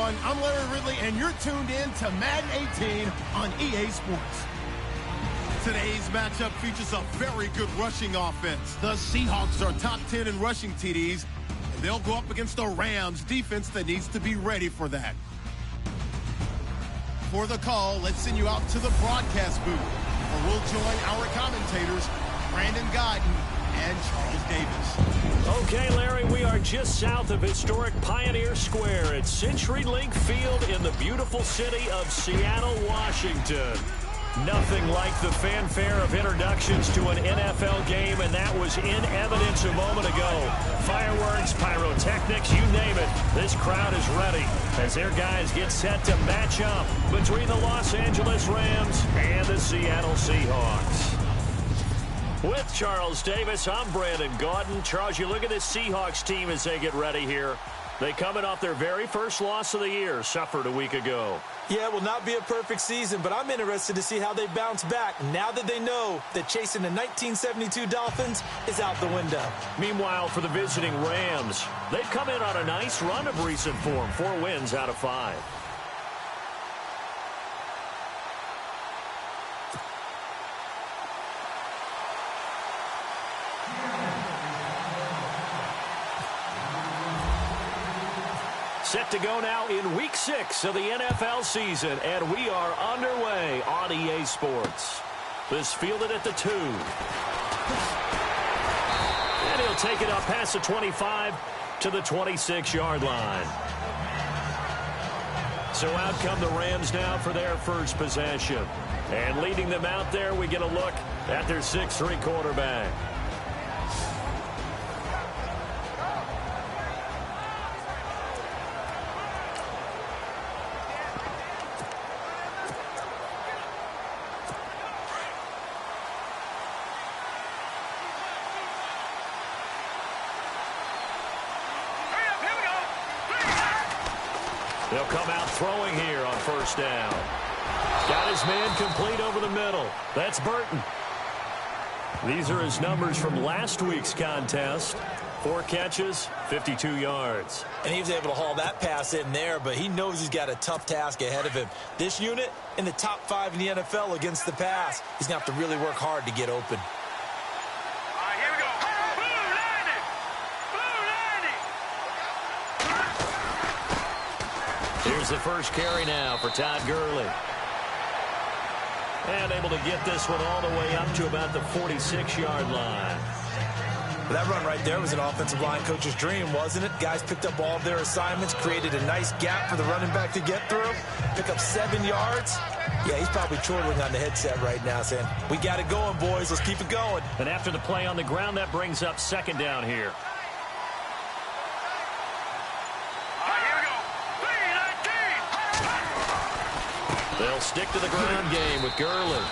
everyone. I'm Larry Ridley, and you're tuned in to Madden 18 on EA Sports. Today's matchup features a very good rushing offense. The Seahawks are top 10 in rushing TDs, and they'll go up against the Rams defense that needs to be ready for that. For the call, let's send you out to the broadcast booth, where we'll join our commentators, Brandon Godden and Charles Davis. Okay, Larry, we are just south of historic Pioneer Square at CenturyLink Field in the beautiful city of Seattle, Washington. Nothing like the fanfare of introductions to an NFL game, and that was in evidence a moment ago. Fireworks, pyrotechnics, you name it. This crowd is ready as their guys get set to match up between the Los Angeles Rams and the Seattle Seahawks. With Charles Davis, I'm Brandon Gaudin. Charles, you look at this Seahawks team as they get ready here. They coming off their very first loss of the year, suffered a week ago. Yeah, it will not be a perfect season, but I'm interested to see how they bounce back now that they know that chasing the 1972 Dolphins is out the window. Meanwhile, for the visiting Rams, they've come in on a nice run of recent form, 4 wins out of 5. Set to go now in Week 6 of the NFL season, and we are underway on EA Sports. This fielded at the 2. And he'll take it up past the 25 to the 26-yard line. So out come the Rams now for their first possession. And leading them out there, we get a look at their 6'3" quarterback. They'll come out throwing here on first down. Got his man complete over the middle. That's Burton. These are his numbers from last week's contest. 4 catches, 52 yards. And he was able to haul that pass in there, but he knows he's got a tough task ahead of him. This unit in the top 5 in the NFL against the pass. He's going to have to really work hard to get open. Here's the first carry now for Todd Gurley. And able to get this one all the way up to about the 46-yard line. That run right there was an offensive line coach's dream, wasn't it? Guys picked up all of their assignments, created a nice gap for the running back to get through, pick up 7 yards. Yeah, he's probably chortling on the headset right now saying, we got it going, boys. Let's keep it going. And after the play on the ground, that brings up second down here. They'll stick to the ground game with Gurley.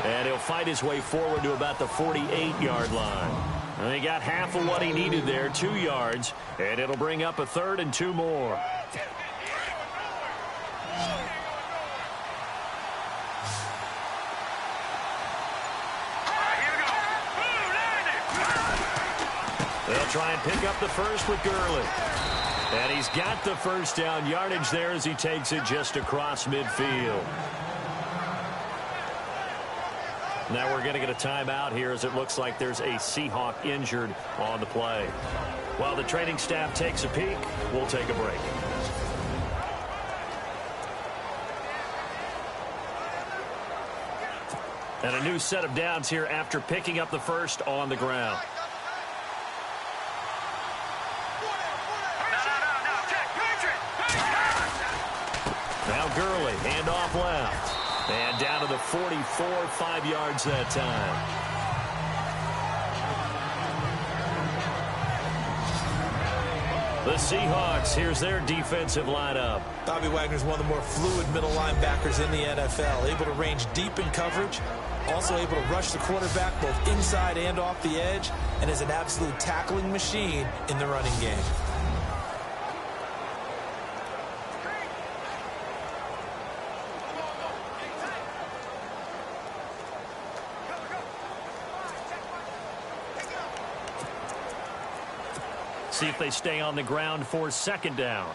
And he'll fight his way forward to about the 48-yard line. And he got half of what he needed there, 2 yards. And it'll bring up a 3rd and 2 more. They'll try and pick up the first with Gurley. And he's got the first down yardage there as he takes it just across midfield. Now we're going to get a timeout here as it looks like there's a Seahawk injured on the play. While the training staff takes a peek, we'll take a break. And a new set of downs here after picking up the first on the ground. Now Gurley, handoff left. And down to the 44, 5 yards that time. The Seahawks, here's their defensive lineup. Bobby Wagner's one of the more fluid middle linebackers in the NFL, able to range deep in coverage, also able to rush the quarterback both inside and off the edge, and is an absolute tackling machine in the running game. See if they stay on the ground for second down.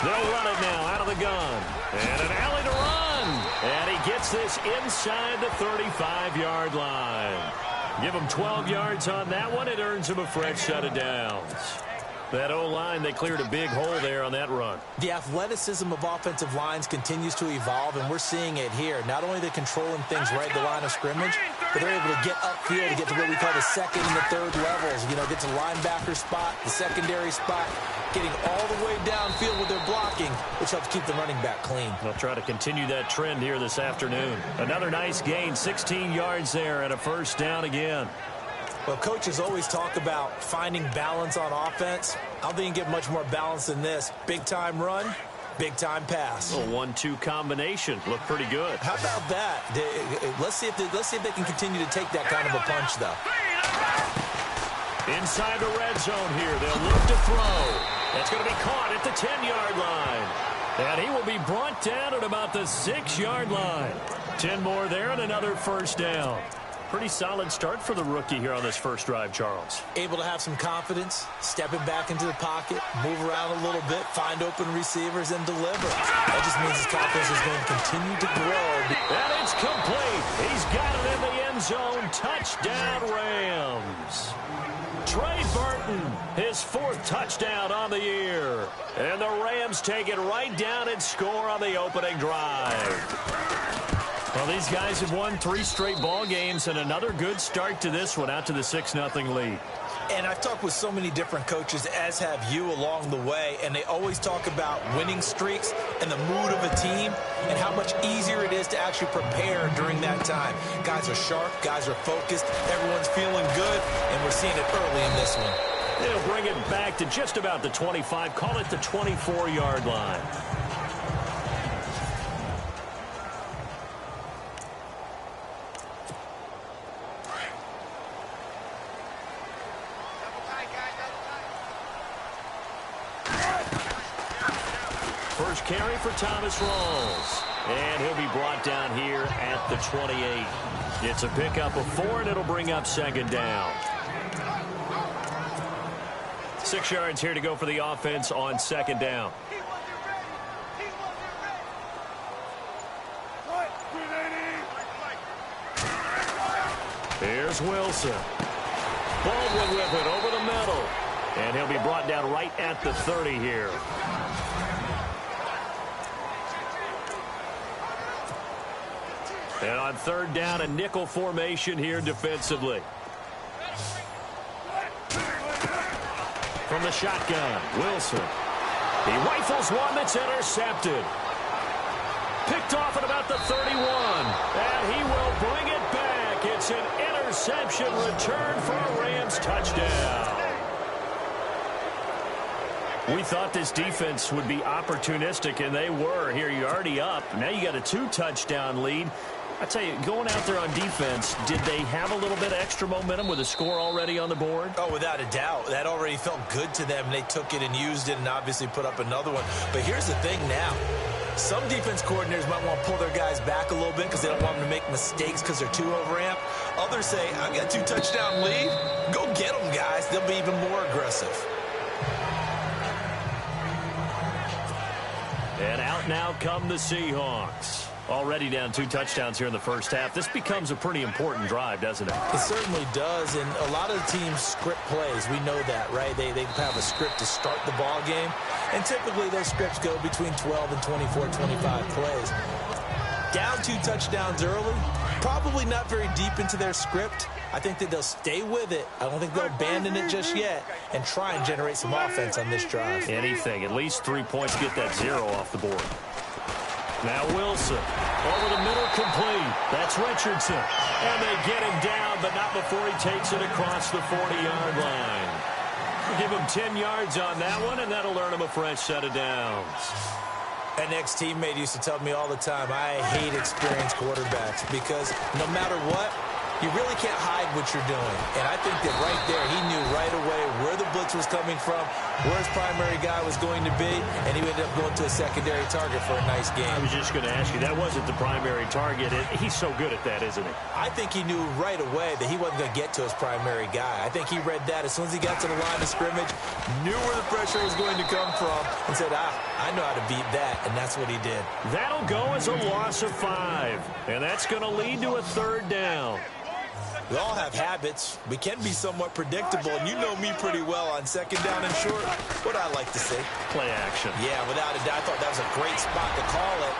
They'll run it now out of the gun. And an alley to run. And he gets this inside the 35-yard line. Give him 12 yards on that one. It earns him a fresh set of downs. That O-line, they cleared a big hole there on that run. The athleticism of offensive lines continues to evolve, and we're seeing it here. Not only are they controlling things right at the line of scrimmage, but they're able to get upfield to get to what we call the second and the third levels. You know, get to linebacker spot, the secondary spot, getting all the way downfield with their blocking, which helps keep the running back clean. They'll try to continue that trend here this afternoon. Another nice gain, 16 yards there, and a first down again. Well, coaches always talk about finding balance on offense. I don't think you can get much more balance than this. Big-time run, big-time pass. A 1-2 combination. Looked pretty good. How about that? Let's see if they can continue to take that kind of a punch, though. Inside the red zone here. They'll look to throw. That's going to be caught at the 10-yard line. And he will be brought down at about the 6-yard line. 10 more there and another first down. Pretty solid start for the rookie here on this first drive, Charles. Able to have some confidence, stepping back into the pocket, move around a little bit, find open receivers, and deliver. That just means his confidence is going to continue to grow. And it's complete. He's got it in the end zone. Touchdown, Rams. Trey Burton, his 4th touchdown on the year. And the Rams take it right down and score on the opening drive. Well, these guys have won 3 straight ball games, and another good start to this one, out to the 6-0 lead. And I've talked with so many different coaches, as have you along the way, and they always talk about winning streaks and the mood of a team and how much easier it is to actually prepare during that time. Guys are sharp, guys are focused, everyone's feeling good, and we're seeing it early in this one. They'll bring it back to just about the 25, call it the 24-yard line. First carry for Thomas Rawls. And he'll be brought down here at the 28. It's a pickup of 4, and it'll bring up second down. 6 yards here to go for the offense on second down. Here's Wilson. Baldwin with it over the middle. And he'll be brought down right at the 30 here. And on third down, a nickel formation here defensively. From the shotgun, Wilson. He rifles one that's intercepted. Picked off at about the 31. And he will bring it back. It's an interception return for a Rams touchdown. We thought this defense would be opportunistic, and they were. Here, you're already up. Now you got a 2-touchdown lead. I tell you, going out there on defense, did they have a little bit of extra momentum with a score already on the board? Oh, without a doubt. That already felt good to them. They took it and used it and obviously put up another one. But here's the thing now. Some defense coordinators might want to pull their guys back a little bit because they don't want them to make mistakes because they're too overamped. Others say, I got a 2-touchdown lead. Go get them, guys. They'll be even more aggressive. And out now come the Seahawks. Already down 2 touchdowns here in the first half. This becomes a pretty important drive, doesn't it? It certainly does, and a lot of the teams script plays. We know that, right? They have a script to start the ball game, and typically those scripts go between 12 and 24, 25 plays. Down 2 touchdowns early, probably not very deep into their script. I think that they'll stay with it. I don't think they'll abandon it just yet and try and generate some offense on this drive. Anything, at least 3 points, get that 0 off the board. Now Wilson, over the middle, complete. That's Richardson. And they get him down, but not before he takes it across the 40-yard line. We'll give him 10 yards on that one, and that'll earn him a fresh set of downs. An ex-teammate used to tell me all the time, I hate experienced quarterbacks because no matter what, you really can't hide what you're doing. And I think that right there, he knew right away where the blitz was coming from, where his primary guy was going to be, and he ended up going to a secondary target for a nice game. I was just going to ask you, that wasn't the primary target. He's so good at that, isn't he? I think he knew right away that he wasn't going to get to his primary guy. I think he read that as soon as he got to the line of scrimmage, knew where the pressure was going to come from, and said, I know how to beat that, and that's what he did. That'll go as a loss of 5, and that's going to lead to a 3rd down. We all have habits. We can be somewhat predictable, and you know me pretty well on 2nd down and short. What I like to see. Play action. Yeah, without a doubt. I thought that was a great spot to call it.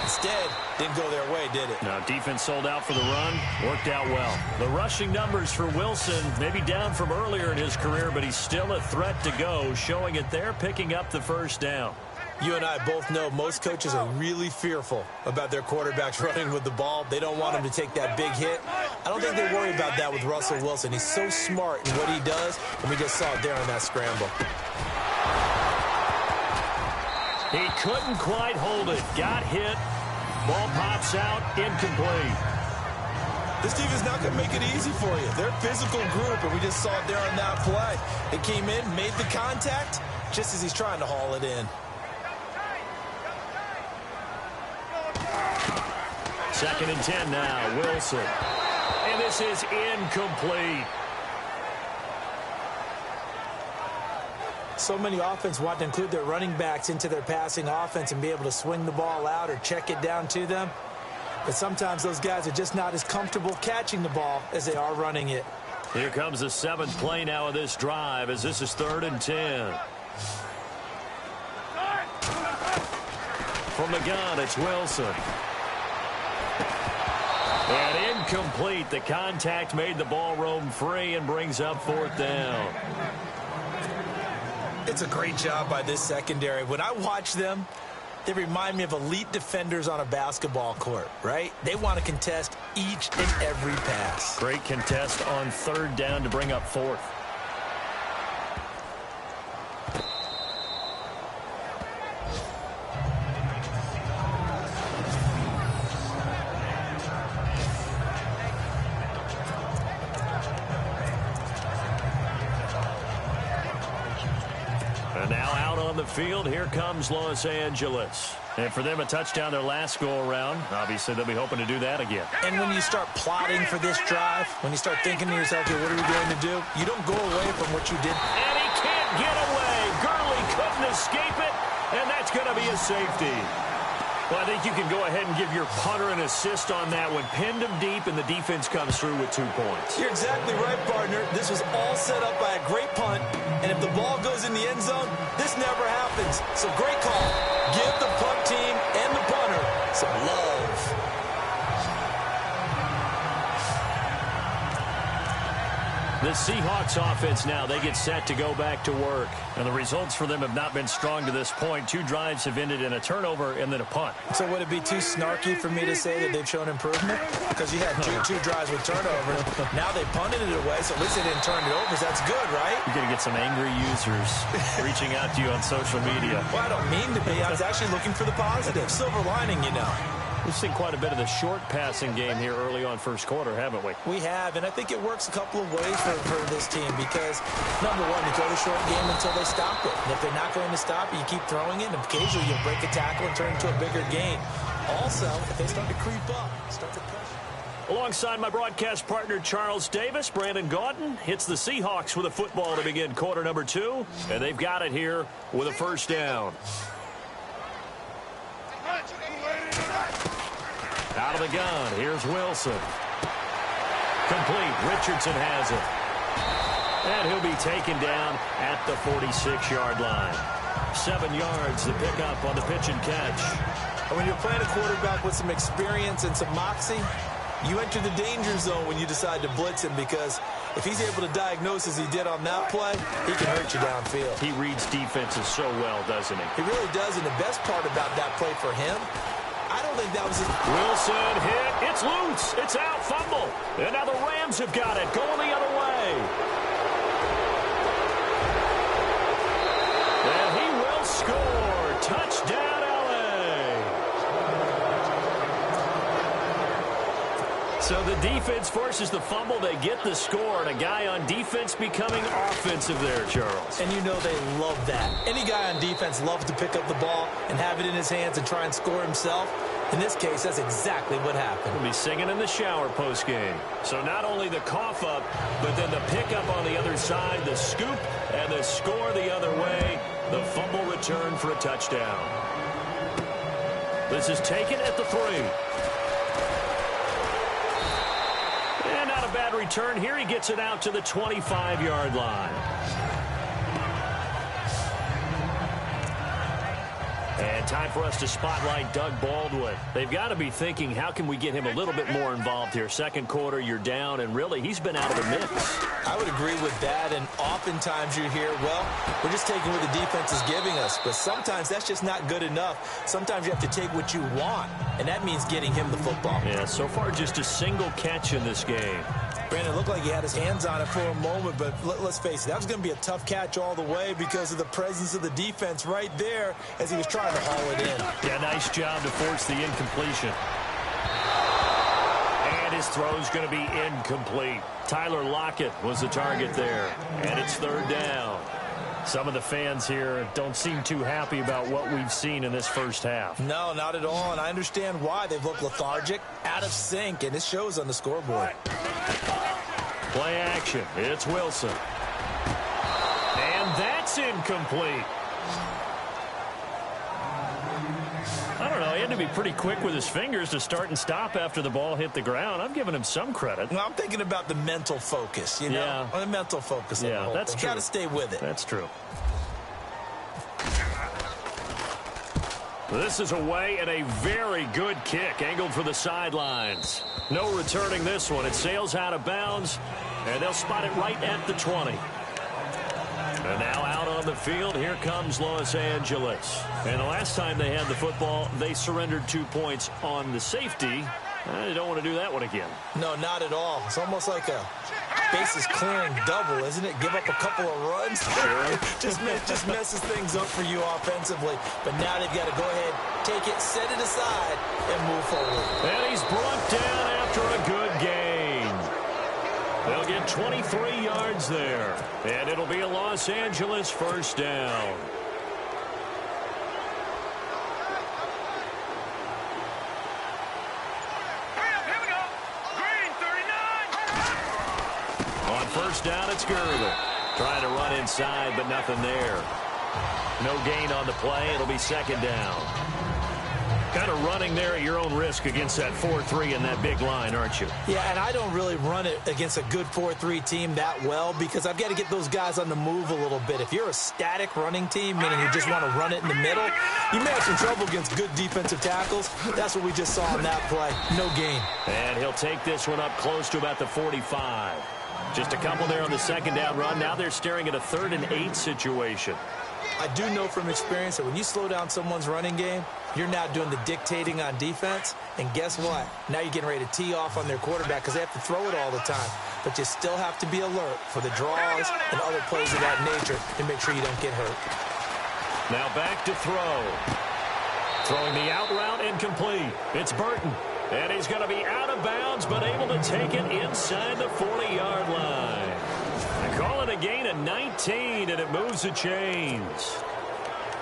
Instead, didn't go their way, did it? No, defense sold out for the run. Worked out well. The rushing numbers for Wilson, maybe down from earlier in his career, but he's still a threat to go, showing it there, picking up the 1st down. You and I both know most coaches are really fearful about their quarterbacks running with the ball. They don't want him to take that big hit. I don't think they worry about that with Russell Wilson. He's so smart in what he does, and we just saw it there on that scramble. He couldn't quite hold it. Got hit. Ball pops out. Incomplete. This team is not going to make it easy for you. They're a physical group, and we just saw it there on that play. It came in, made the contact, just as he's trying to haul it in. 2nd and 10 now. Wilson. And this is incomplete. So many offenses want to include their running backs into their passing offense and be able to swing the ball out or check it down to them. But sometimes those guys are just not as comfortable catching the ball as they are running it. Here comes the 7th play now of this drive as this is 3rd and 10. From the gun, it's Wilson. And incomplete. The contact made the ball roam free and brings up 4th down. It's a great job by this secondary. When I watch them, they remind me of elite defenders on a basketball court, right? They want to contest each and every pass. Great contest on 3rd down to bring up 4th. And now out on the field, here comes Los Angeles. And for them, a touchdown their last go-around. Obviously, they'll be hoping to do that again. And when you start plotting for this drive, when you start thinking to yourself, okay, what are we going to do? You don't go away from what you did. And he can't get away. Gurley couldn't escape it, and that's going to be a safety. Well, I think you can go ahead and give your punter an assist on that one. Pinned him deep, and the defense comes through with 2 points. You're exactly right, partner. This was all set up by a great punt, and if the ball goes in the end zone, this never happens. So great call. Give the punt team and the punter some love. The Seahawks offense now, they get set to go back to work. And the results for them have not been strong to this point. 2 drives have ended in a turnover and then a punt. So would it be too snarky for me to say that they've shown improvement? Because you had two drives with turnovers. Now they punted it away, so at least they didn't turn it over. So that's good, right? You're going to get some angry users reaching out to you on social media. Well, I don't mean to be. I was actually looking for the positive. Silver lining, you know. We've seen quite a bit of the short passing game here early on 1st quarter, haven't we? We have, and I think it works a couple of ways for this team because, number one, you throw the short game until they stop it. And if they're not going to stop it, you keep throwing it, and occasionally you'll break a tackle and turn it into a bigger gain. Also, if they start to creep up, start to pressure. Alongside my broadcast partner, Charles Davis, Brandon Gaudin hits the Seahawks with a football to begin quarter number 2, and they've got it here with a 1st down. Out of the gun, here's Wilson. Complete, Richardson has it. And he'll be taken down at the 46-yard line. 7 yards, the pickup on the pitch and catch. And when you're playing a quarterback with some experience and some moxie, you enter the danger zone when you decide to blitz him because if he's able to diagnose as he did on that play, he can hurt you downfield. He reads defenses so well, doesn't he? He really does, and the best part about that play for him, I don't think that was his... Wilson hit. It's loose. It's out. Fumble. And now the Rams have got it. Going the other way. And he will score. Touchdown, L.A. So the defense forces the fumble. They get the score, and a guy on defense becoming offensive there, Charles. And you know they love that. Any guy on defense loves to pick up the ball and have it in his hands and try and score himself. In this case, that's exactly what happened. We'll be singing in the shower postgame. So not only the cough up, but then the pickup on the other side, the scoop, and the score the other way. The fumble return for a touchdown. This is taken at the 3. And not a bad return here. He gets it out to the 25-yard line. And time for us to spotlight Doug Baldwin. They've got to be thinking, how can we get him a little bit more involved here? Second quarter, you're down, and really, he's been out of the mix. I would agree with that, and oftentimes you hear, well, we're just taking what the defense is giving us. But sometimes that's just not good enough. Sometimes you have to take what you want, and that means getting him the football. Yeah, so far just a single catch in this game. Brandon, looked like he had his hands on it for a moment, but let's face it, that was going to be a tough catch all the way because of the presence of the defense right there as he was trying to haul it in. Yeah, nice job to force the incompletion. And his throw's going to be incomplete. Tyler Lockett was the target there, and it's third down. Some of the fans here don't seem too happy about what we've seen in this first half. No, not at all, and I understand why. They've looked lethargic, out of sync, and it shows on the scoreboard. Play action. It's Wilson. And that's incomplete. I don't know. He had to be pretty quick with his fingers to start and stop after the ball hit the ground. I'm giving him some credit. Well, I'm thinking about the mental focus, you know? Yeah. The mental focus. Yeah, that's true. Got to stay with it. That's true. This is away and a very good kick, angled for the sidelines. No returning this one. It sails out of bounds, and they'll spot it right at the 20. And now out on the field, here comes Los Angeles. And the last time they had the football, they surrendered 2 points on the safety. They don't want to do that one again. No, not at all. It's almost like a bases clearing double, isn't it? Give up a couple of runs. Sure. just messes things up for you offensively. But now they've got to go ahead, take it, set it aside, and move forward. And he's brought down after a good gain. They'll get 23 yards there. And it'll be a Los Angeles first down. First down, it's Gurley. Trying to run inside, but nothing there. No gain on the play. It'll be second down. Kind of running there at your own risk against that 4-3 and that big line, aren't you? Yeah, and I don't really run it against a good 4-3 team that well because I've got to get those guys on the move a little bit. If you're a static running team, meaning you just want to run it in the middle, you may have some trouble against good defensive tackles. That's what we just saw on that play. No gain. And he'll take this one up close to about the 45. Just a couple there on the second down run. Now they're staring at a 3rd and 8 situation. I do know from experience that when you slow down someone's running game, you're now doing the dictating on defense. And guess what? Now you're getting ready to tee off on their quarterback because they have to throw it all the time. But you still have to be alert for the draws and other plays of that nature to make sure you don't get hurt. Now back to throw. Throwing the out route incomplete. It's Burton. And he's going to be out of bounds, but able to take it inside the 40-yard line. They call it a gain of 19, and it moves the chains.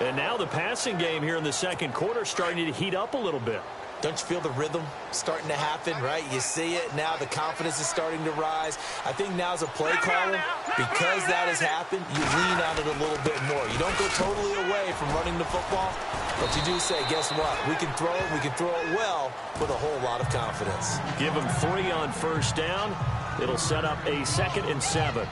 And now the passing game here in the second quarter starting to heat up a little bit. Don't you feel the rhythm starting to happen, right? You see it. Now the confidence is starting to rise. I think now as a play caller, because that has happened, you lean on it a little bit more. You don't go totally away from running the football, but you do say, guess what? We can throw it. We can throw it well with a whole lot of confidence. Give them 3 on first down. It'll set up a 2nd and 7.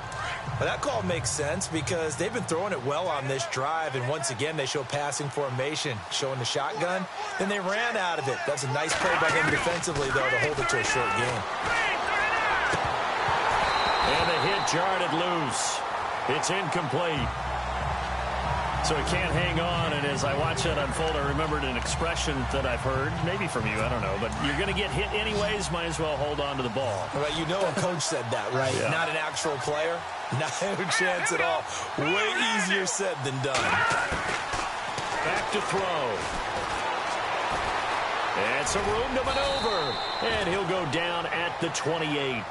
Well, that call makes sense because they've been throwing it well on this drive, and once again, they show passing formation, showing the shotgun. Then they ran out of it. That's a nice play by them defensively, though, to hold it to a short gain. And the hit jarred it loose. It's incomplete. So he can't hang on, and as I watch that unfold, I remembered an expression that I've heard, maybe from you, I don't know, but you're going to get hit anyways, might as well hold on to the ball. Right, you know a coach said that, right? Yeah. Not an actual player. Not a chance at all. Way easier said than done. Back to throw. And some room to maneuver. And he'll go down at the 28.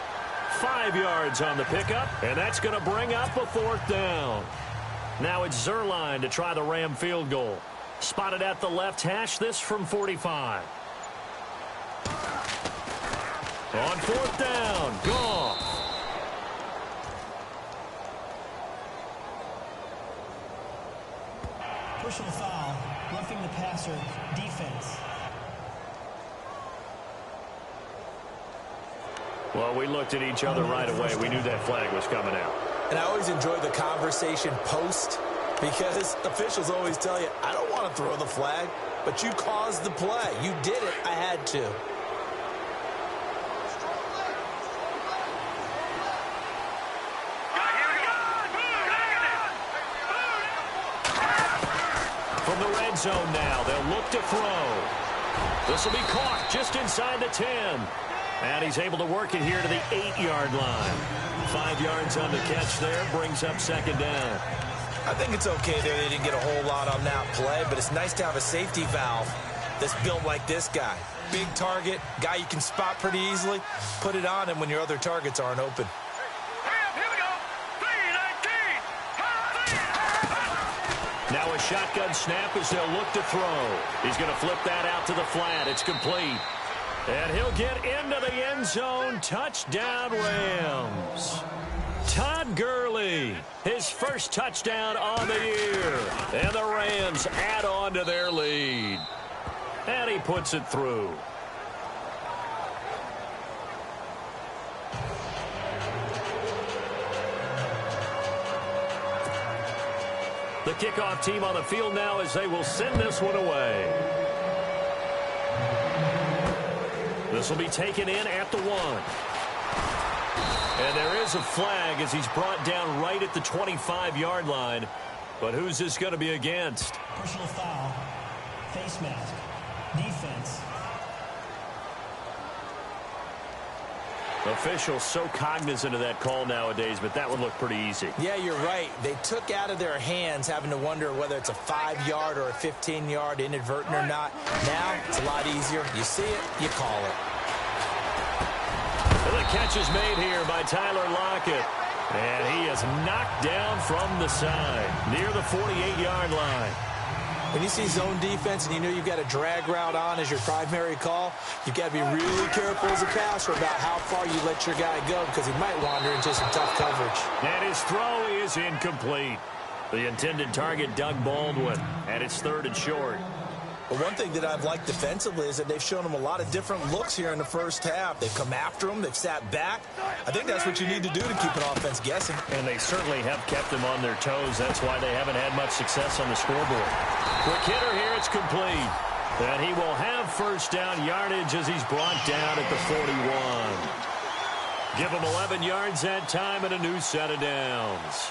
5 yards on the pickup, and that's going to bring up a 4th down. Now it's Zerline to try the Ram field goal. Spotted at the left hash, this from 45. On 4th down, Goff. Personal foul, roughing the passer, defense. Well, we looked at each other right away. We knew that flag was coming out. And I always enjoy the conversation post because officials always tell you, I don't want to throw the flag, but you caused the play. You did it. I had to. From the red zone now, they'll look to throw. This will be caught just inside the 10. And he's able to work it here to the 8-yard line. 5 yards on the catch there, brings up 2nd down. I think it's okay there. They didn't get a whole lot on that play, but it's nice to have a safety valve that's built like this guy. Big target, guy you can spot pretty easily. Put it on him when your other targets aren't open. Now a shotgun snap as they'll look to throw. He's going to flip that out to the flat. It's complete. And he'll get into the end zone. Touchdown, Rams. Todd Gurley, his first touchdown on the year. And the Rams add on to their lead. And he puts it through. The kickoff team on the field now as they will send this one away. This will be taken in at the 1. And there is a flag as he's brought down right at the 25-yard line. But who's this going to be against? Personal foul, face mask, defense. Officials so cognizant of that call nowadays, but that would look pretty easy. Yeah, you're right. They took out of their hands having to wonder whether it's a 5-yard or a 15-yard inadvertent or not. Now, it's a lot easier. You see it, you call it. And the catch is made here by Tyler Lockett. And he is knocked down from the side near the 48-yard line. When you see zone defense and you know you've got a drag route on as your primary call, you've got to be really careful as a passer about how far you let your guy go because he might wander into some tough coverage. And his throw is incomplete. The intended target, Doug Baldwin, and it's 3rd and short. But one thing that I've liked defensively is that they've shown him a lot of different looks here in the first half. They've come after him. They've sat back. I think that's what you need to do to keep an offense guessing. And they certainly have kept them on their toes. That's why they haven't had much success on the scoreboard. Quick hitter here. It's complete. And he will have first down yardage as he's brought down at the 41. Give him 11 yards that time and a new set of downs.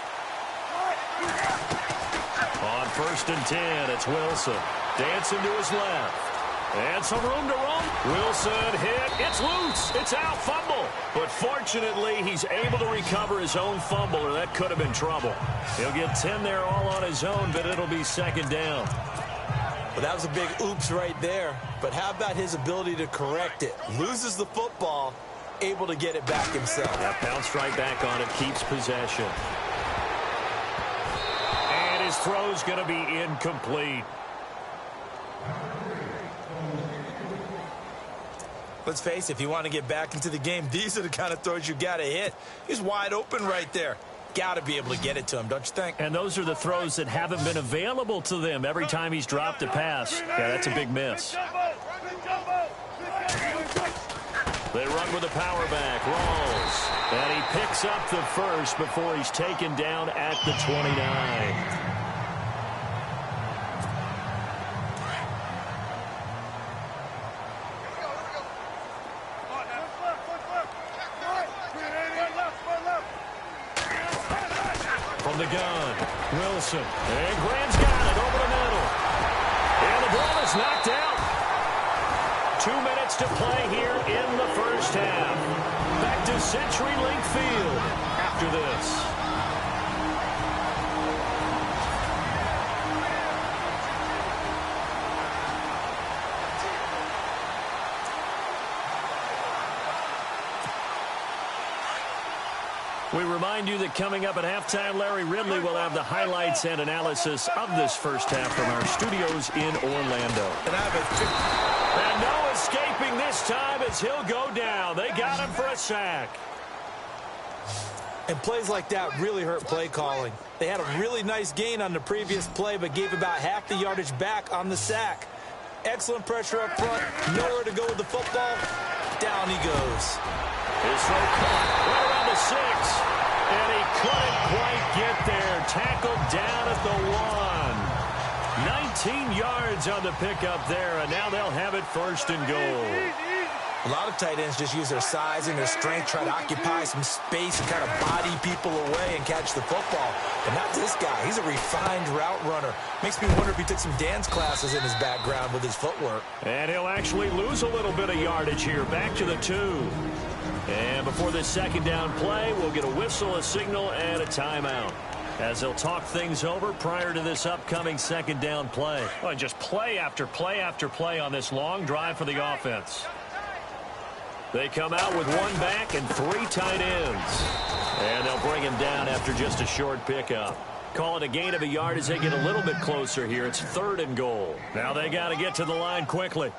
On 1st and 10, it's Wilson. Dancing to his left. And some room to roam. Wilson hit. It's loose. It's out. Fumble. But fortunately, he's able to recover his own fumble, or that could have been trouble. He'll get 10 there all on his own, but it'll be 2nd down. Well, that was a big oops right there. But how about his ability to correct it? Loses the football, able to get it back himself. Yeah, bounced right back on it, keeps possession. And his throw's going to be incomplete. Let's face it, if you want to get back into the game, these are the kind of throws you got to hit. He's wide open right there. Got to be able to get it to him, don't you think? And those are the throws that haven't been available to them every time he's dropped a pass. Yeah, that's a big miss. They run with the power back. Rolls. And he picks up the first before he's taken down at the 29. The gun, Wilson, and Graham's got it over the middle. And the ball is knocked out. 2 minutes to play here in the first half. Back to CenturyLink Field after this. We remind you that coming up at halftime, Larry Ridley will have the highlights and analysis of this first half from our studios in Orlando. And no escaping this time as he'll go down. They got him for a sack. And plays like that really hurt play calling. They had a really nice gain on the previous play, but gave about half the yardage back on the sack. Excellent pressure up front. Nowhere to go with the football. Down he goes. His throw caught right around the 6. And he couldn't quite get there. Tackled down at the 1. 19 yards on the pickup there, and now they'll have it first and goal. A lot of tight ends just use their size and their strength, try to occupy some space and kind of body people away and catch the football. But not this guy. He's a refined route runner. Makes me wonder if he took some dance classes in his background with his footwork. And he'll actually lose a little bit of yardage here. Back to the 2. And before this second down play, we'll get a whistle, a signal, and a timeout, as they'll talk things over prior to this upcoming second down play. Oh, just play after play after play on this long drive for the offense. They come out with 1 back and 3 tight ends. And they'll bring him down after just a short pickup. Call it a gain of a yard as they get a little bit closer here. It's 3rd and goal. Now they got to get to the line quickly.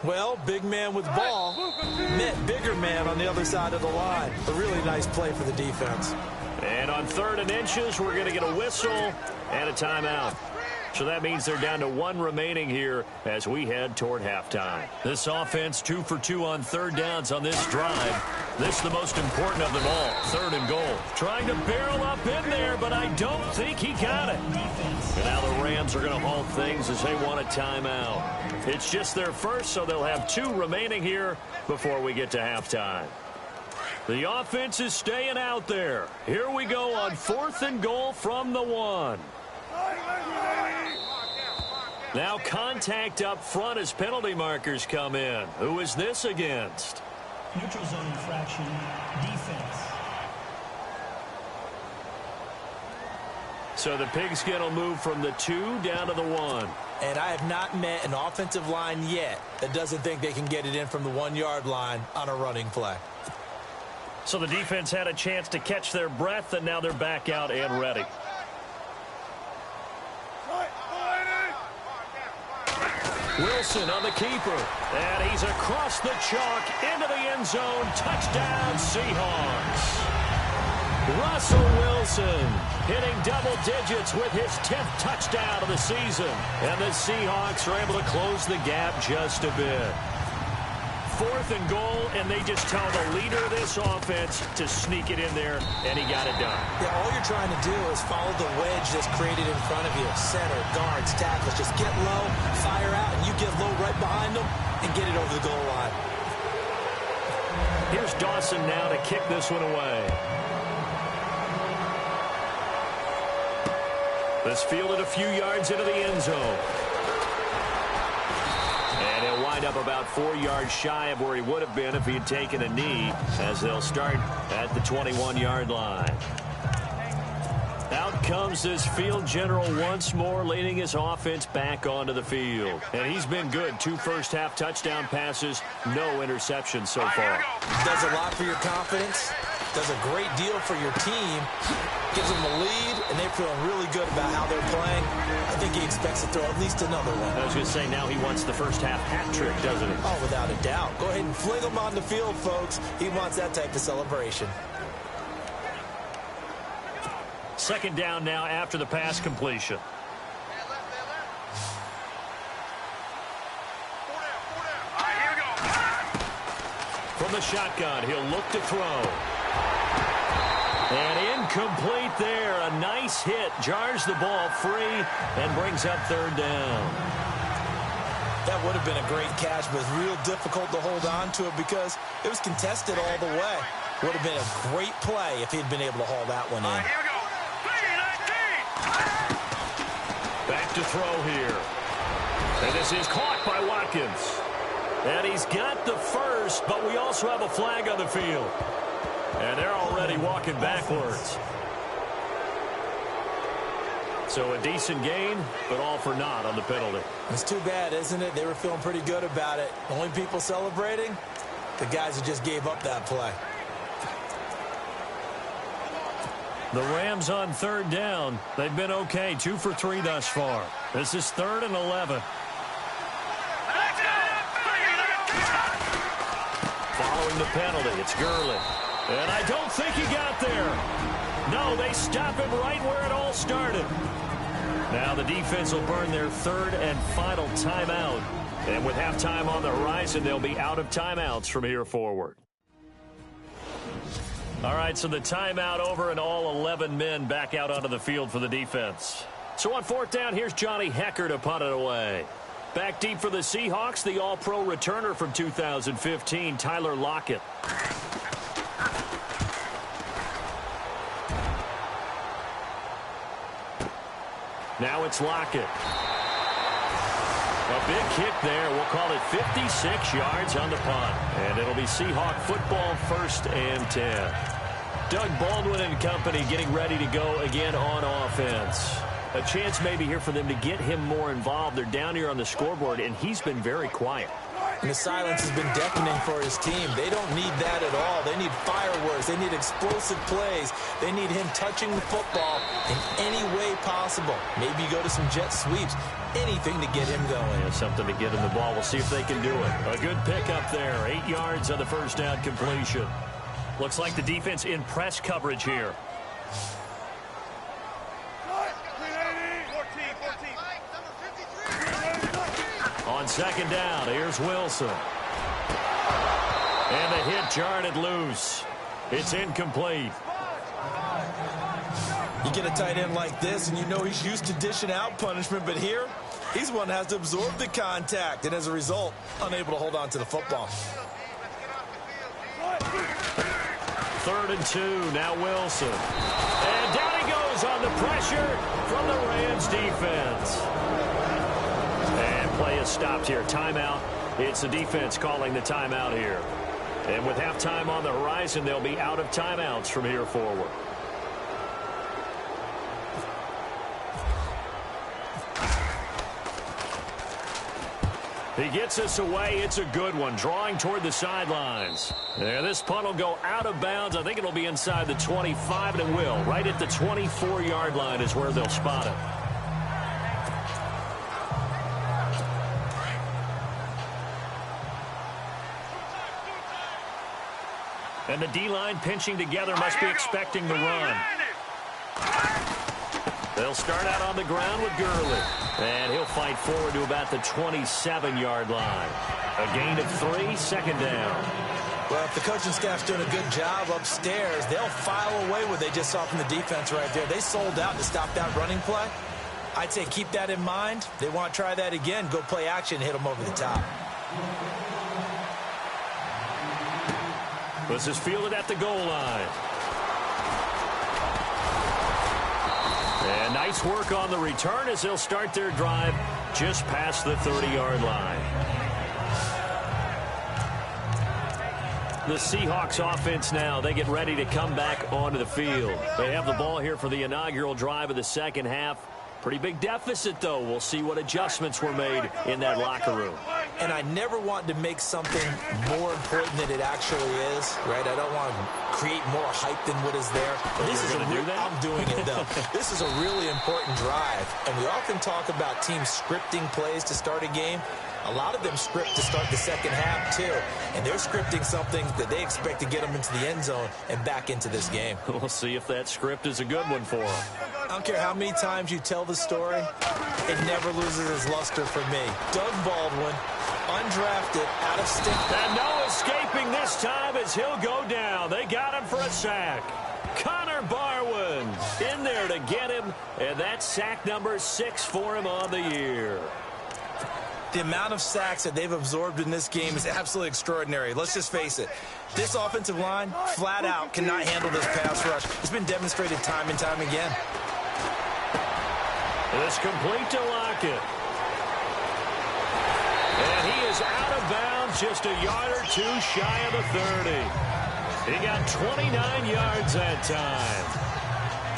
Well, big man with ball met bigger man on the other side of the line. A really nice play for the defense. And on 3rd and inches, we're going to get a whistle and a timeout. So that means they're down to 1 remaining here as we head toward halftime. This offense 2 for 2 on 3rd downs on this drive. This is the most important of them all. 3rd and goal. Trying to barrel up in there, but I don't think he got it. And now the Rams are going to halt things as they want a timeout. It's just their first, so they'll have 2 remaining here before we get to halftime. The offense is staying out there. Here we go on 4th and goal from the 1. Now contact up front as penalty markers come in. Who is this against? Neutral zone infraction, defense. So the Pigskin will move from the 2 down to the 1. And I have not met an offensive line yet that doesn't think they can get it in from the 1-yard line on a running play. So the defense had a chance to catch their breath, and now they're back out and ready. Wilson on the keeper, and he's across the chalk into the end zone. Touchdown, Seahawks. Russell Wilson hitting double digits with his 10th touchdown of the season. And the Seahawks are able to close the gap just a bit. 4th and goal, and they just tell the leader of this offense to sneak it in there, and he got it done. Yeah, all you're trying to do is follow the wedge that's created in front of you. Center, guards, tackles. Just get low, fire out, and you get low right behind them and get it over the goal line. Here's Dawson now to kick this one away. This fielded a few yards into the end zone. And he'll wind up about 4 yards shy of where he would have been if he had taken a knee, as they'll start at the 21-yard line. Out comes this field general once more, leading his offense back onto the field. And he's been good. 2 first-half touchdown passes, no interceptions so far. Does a lot for your confidence. Does a great deal for your team. Gives them the lead, and they're feeling really good about how they're playing. I think he expects to throw at least another one. I was going to say, now he wants the first-half hat trick, doesn't he? Oh, without a doubt. Go ahead and fling him on the field, folks. He wants that type of celebration. 2nd down now after the pass completion. From the shotgun, he'll look to throw. And incomplete there. A nice hit. Jars the ball free and brings up 3rd down. That would have been a great catch, but it's real difficult to hold on to it because it was contested all the way. Would have been a great play if he'd been able to haul that one in. Back to throw here. And this is caught by Watkins. And he's got the first, but we also have a flag on the field. And they're already walking backwards. So a decent gain, but all for naught on the penalty. It's too bad, isn't it? They were feeling pretty good about it. The only people celebrating, the guys who just gave up that play. The Rams on third down. They've been okay, 2 for 3 thus far. This is 3rd and 11. Following the penalty, it's Gurley. And I don't think he got there. No, they stop him right where it all started. Now the defense will burn their 3rd and final timeout. And with halftime on the horizon, they'll be out of timeouts from here forward. All right, so the timeout over and all 11 men back out onto the field for the defense. So on 4th down, here's Johnny Hecker to punt it away. Back deep for the Seahawks, the all-pro returner from 2015, Tyler Lockett. Now it's Lockett. A big kick there. We'll call it 56 yards on the punt. And it'll be Seahawk football 1st and 10. Doug Baldwin and company getting ready to go again on offense. A chance maybe here for them to get him more involved. They're down here on the scoreboard, and he's been very quiet. And the silence has been deafening for his team. They don't need that at all. They need fireworks. They need explosive plays. They need him touching the football in any way possible. Maybe go to some jet sweeps. Anything to get him going. Yeah, something to get him the ball. We'll see if they can do it. A good pickup there. 8 yards on the first down completion. Looks like the defense in press coverage here. On 2nd down, here's Wilson. And the hit jarred it loose. It's incomplete. You get a tight end like this, and you know he's used to dishing out punishment, but here, he's one that has to absorb the contact, and as a result, unable to hold on to the football. 3rd and 2, now Wilson. And down he goes on the pressure from the Rams defense. And play is stopped here. Timeout. It's the defense calling the timeout here. And with halftime on the horizon, they'll be out of timeouts from here forward. He gets us away. It's a good one. Drawing toward the sidelines. There, this punt will go out of bounds. I think it'll be inside the 25, and it will. Right at the 24-yard line is where they'll spot it. And the D-line pinching together must be expecting the run. They'll start out on the ground with Gurley. And he'll fight forward to about the 27-yard line. A gain of 3, 2nd down. Well, if the coaching staff's doing a good job upstairs, they'll file away what they just saw from the defense right there. They sold out to stop that running play. I'd say keep that in mind. They want to try that again. Go play action, hit them over the top. This is fielded at the goal line. And nice work on the return as they'll start their drive just past the 30-yard line. The Seahawks offense now, they get ready to come back onto the field. They have the ball here for the inaugural drive of the second half. Pretty big deficit, though. We'll see what adjustments were made in that locker room. And I never want to make something more important than it actually is, right? I don't want to create more hype than what is there. But this is I'm doing it, though. This is a really important drive. And we often talk about teams scripting plays to start a game. A lot of them script to start the second half, too. And they're scripting something that they expect to get them into the end zone and back into this game. We'll see if that script is a good one for them. I don't care how many times you tell the story, it never loses its luster for me. Doug Baldwin, undrafted, out of state. And no escaping this time as he'll go down. They got him for a sack. Connor Barwin in there to get him, and that's sack number 6 for him on the year. The amount of sacks that they've absorbed in this game is absolutely extraordinary. Let's just face it. This offensive line, flat out, cannot handle this pass rush. It's been demonstrated time and time again. It's complete to Lockett. And he is out of bounds just a yard or two shy of the 30. He got 29 yards that time.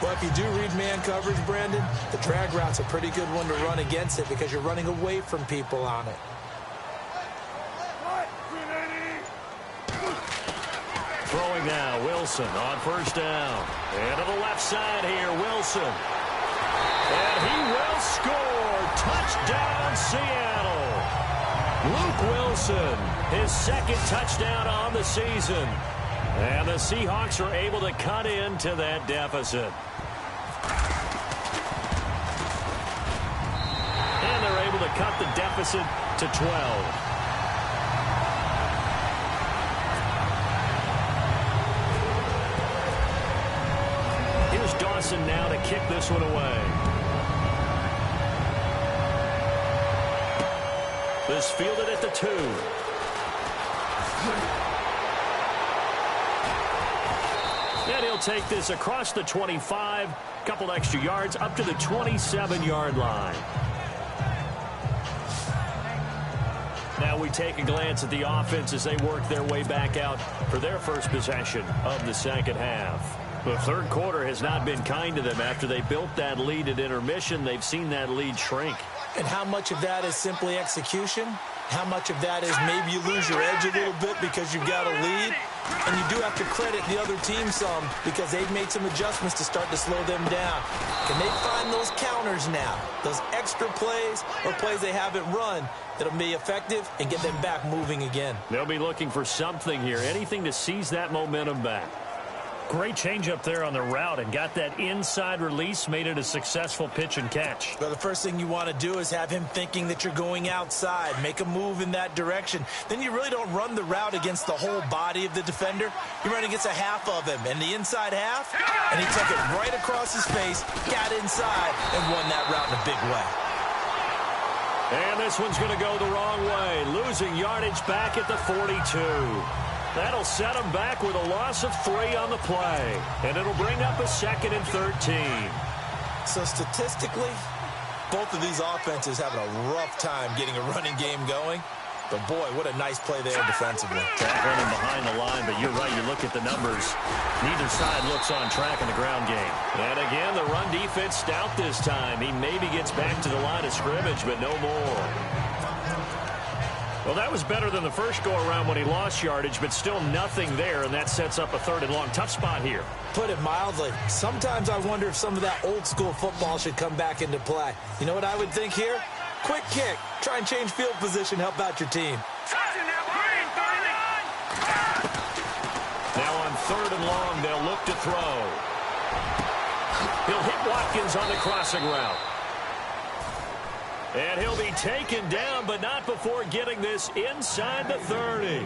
Well, if you do read man coverage, Brandon, the drag route's a pretty good one to run against it because you're running away from people on it. Throwing now, Wilson on first down. And to the left side here, Wilson. And he will score. Touchdown, Seattle. Luke Wilson, his second touchdown on the season. And the Seahawks are able to cut into that deficit. And they're able to cut the deficit to 12. Dawson now to kick this one away. This fielded at the 2. And he'll take this across the 25, couple extra yards up to the 27-yard line. Now we take a glance at the offense as they work their way back out for their first possession of the second half. The third quarter has not been kind to them. After they built that lead at intermission, they've seen that lead shrink. And how much of that is simply execution? How much of that is maybe you lose your edge a little bit because you've got a lead? And you do have to credit the other team some because they've made some adjustments to start to slow them down. Can they find those counters now, those extra plays or plays they haven't run that'll be effective and get them back moving again? They'll be looking for something here, anything to seize that momentum back. Great change up there on the route and got that inside release, made it a successful pitch and catch. Well, the first thing you want to do is have him thinking that you're going outside, make a move in that direction. Then you really don't run the route against the whole body of the defender. You run against a half of him, and the inside half, and he took it right across his face, got inside, and won that route in a big way. And this one's going to go the wrong way, losing yardage back at the 42. That'll set them back with a loss of 3 on the play. And it'll bring up a 2nd and 13. So statistically, both of these offenses having a rough time getting a running game going. But, boy, what a nice play there defensively. Tackling him behind the line, but you're right. You look at the numbers. Neither side looks on track in the ground game. And, again, the run defense stout this time. He maybe gets back to the line of scrimmage, but no more. Well, that was better than the first go-around when he lost yardage, but still nothing there, and that sets up a 3rd and long. Tough spot here. Put it mildly. Sometimes I wonder if some of that old-school football should come back into play. You know what I would think here? Quick kick. Try and change field position. Help out your team. Now on 3rd and long, they'll look to throw. He'll hit Watkins on the crossing route. And he'll be taken down, but not before getting this inside the 30.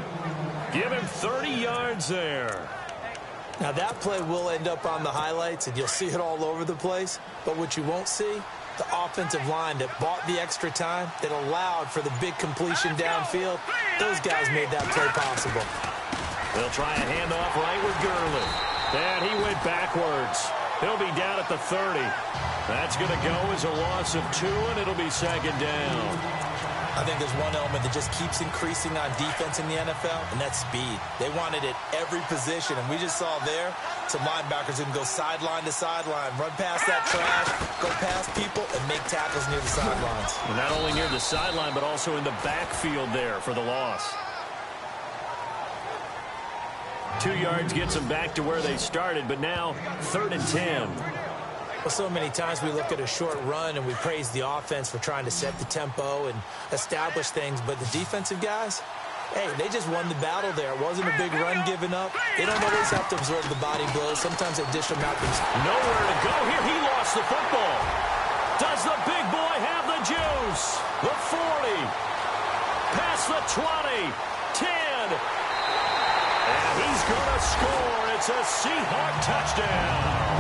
Give him 30 yards there. Now, that play will end up on the highlights, and you'll see it all over the place. But what you won't see, the offensive line that bought the extra time, that allowed for the big completion downfield, those guys made that play possible. They'll try a handoff right with Gurley. And he went backwards. He'll be down at the 30. That's going to go as a loss of 2, and it'll be 2nd down. I think there's one element that just keeps increasing on defense in the NFL, and that's speed. They want it at every position, and we just saw there some linebackers who can go sideline to sideline, run past that trash, go past people, and make tackles near the sidelines. And not only near the sideline, but also in the backfield there for the loss. 2 yards gets them back to where they started, but now 3rd and 10. Well, so many times we look at a short run and we praise the offense for trying to set the tempo and establish things, but the defensive guys, hey, they just won the battle there. It wasn't a big run given up. They don't always have to absorb the body blows. Sometimes they dish them out. Nowhere to go here. He lost the football. Does the big boy have the juice? The 40. Past the 20. 10. And he's going to score. It's a Seahawk touchdown.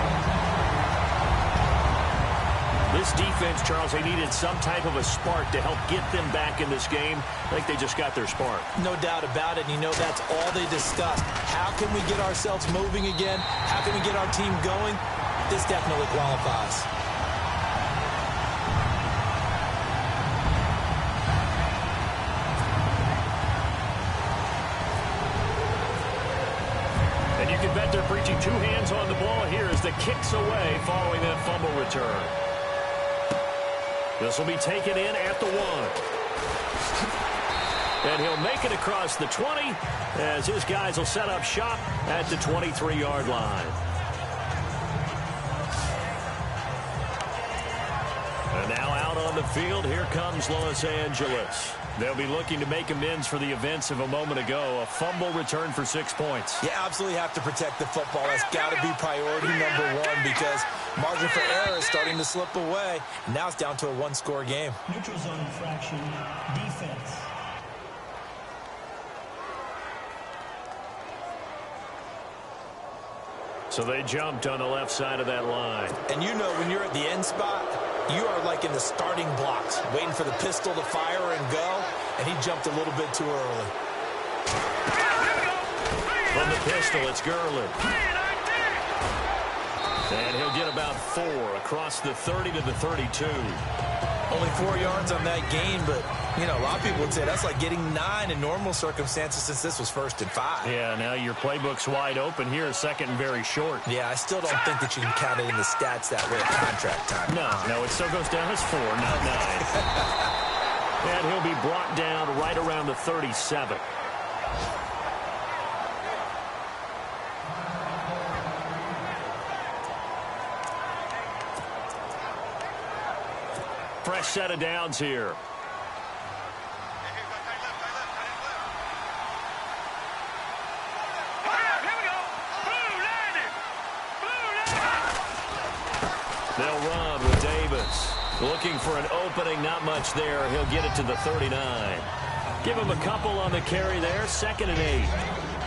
This defense, Charles, they needed some type of a spark to help get them back in this game. I think they just got their spark. No doubt about it. And you know that's all they discussed. How can we get ourselves moving again? How can we get our team going? This definitely qualifies. And you can bet they're preaching 2 hands on the ball here as the kick's away following that fumble return. This will be taken in at the 1. And he'll make it across the 20 as his guys will set up shop at the 23-yard line. And now out on the field, here comes Los Angeles. They'll be looking to make amends for the events of a moment ago. A fumble return for 6 points. You absolutely have to protect the football. That's got to be priority number one because margin for error is starting to slip away. Now it's down to a one-score game. Neutral zone infraction, defense. So they jumped on the left side of that line. And you know when you're at the end spot, you are like in the starting blocks, waiting for the pistol to fire and go, and he jumped a little bit too early. From the pistol, it's Gurley. And he'll get about 4 across the 30 to the 32. Only 4 yards on that gain, but, you know, a lot of people would say that's like getting 9 in normal circumstances since this was 1st and 5. Yeah, now your playbook's wide open here, 2nd and very short. Yeah, I still don't think that you can count it in the stats that way at contract time. No, it still goes down as 4, not 9. And he'll be brought down right around the 37. Fresh set of downs here. They'll run with Davis. Looking for an opening, not much there. He'll get it to the 39. Give him a couple on the carry there, 2nd and 8.